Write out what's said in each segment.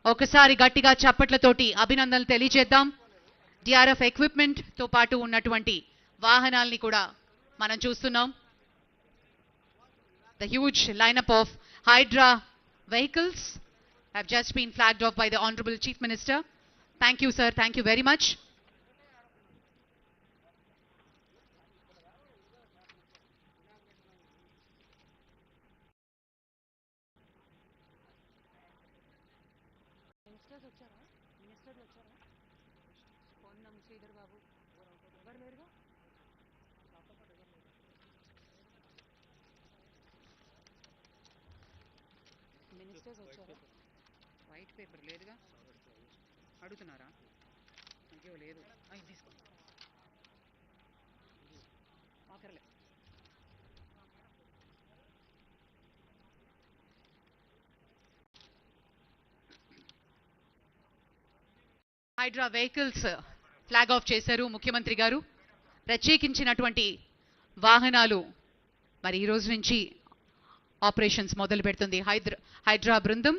ఒకసారి గట్టిగా చప్పట్లతోటి అభినందనలు తెలియజేద్దాం. డిఆర్ఎఫ్ ఎక్విప్మెంట్ తో పాటు ఉన్నటువంటి వాహనాల్ని కూడా మనం చూస్తున్నాం. The huge lineup of Hydra vehicles have just been flagged off by the Honorable Chief Minister. Thank you, sir. Thank you very much. White paper లేదుగా అడుగుతున్నారా? అయ్యో లేదు, అవి తీసుకో ఆఖరలే. హైడ్రా వెహికల్స్ ఫ్లాగ్ ఆఫ్ చేశారు ముఖ్యమంత్రి గారు. ప్రత్యేకించినటువంటి వాహనాలు మరి ఈ రోజు నుంచి ఆపరేషన్స్ మొదలు పెడుతుంది హైడ్రా బృందం.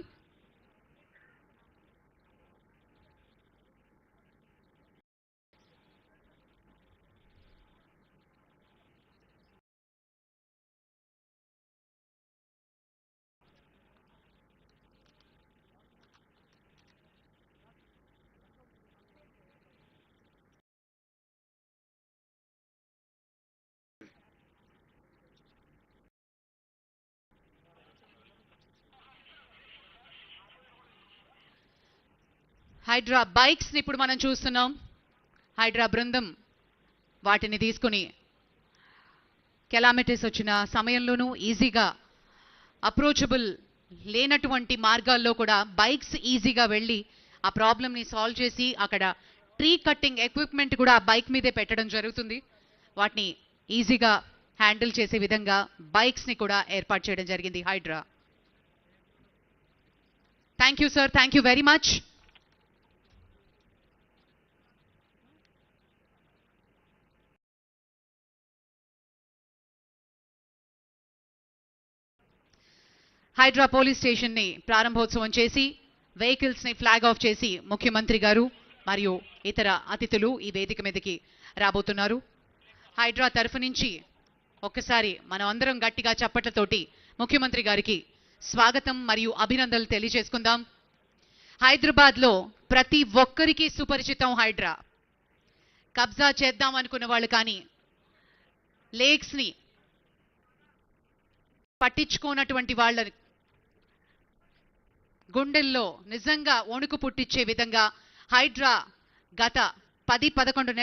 హైడ్రా బైక్స్ ని ఇప్పుడు మనం చూస్తున్నాం. హైడ్రా బృందం వాటిని తీసుకుని కెలామిటీస్ వచ్చిన సమయంలోనూ ఈజీగా అప్రోచబుల్ లేనటువంటి మార్గాల్లో కూడా బైక్స్ ఈజీగా వెళ్ళి ఆ ప్రాబ్లమ్ని సాల్వ్ చేసి అక్కడ ట్రీ కట్టింగ్ ఎక్విప్మెంట్ కూడా ఆ బైక్ మీదే పెట్టడం జరుగుతుంది. వాటిని ఈజీగా హ్యాండిల్ చేసే విధంగా బైక్స్ ని కూడా ఏర్పాటు చేయడం జరిగింది Hydraa. Thank you sir, thank you very much. Hydraa police station ని ప్రారంభోత్సవం చేసి వెహికల్స్ ని ఫ్లాగ్ ఆఫ్ చేసి ముఖ్యమంత్రి గారు మరియు ఇతర అతిథులు ఈ వేదిక మీదకి రాబోతున్నారు. హైడ్రా తరఫు నుంచి ఒక్కసారి మనం అందరం గట్టిగా చప్పట్లతోటి ముఖ్యమంత్రి గారికి స్వాగతం మరియు అభినందనలు తెలియజేసుకుందాం. హైదరాబాద్ లో ప్రతి ఒక్కరికి సుపరిచితం హైడ్రా. కబ్జా చేద్దాం అనుకున్న వాళ్ళు కానీ లేక్స్ ని పట్టించుకోనటువంటి వాళ్ళ గుండెల్లో నిజంగా వణుకు పుట్టించే విధంగా హైడ్రా గత 10-11 నెలల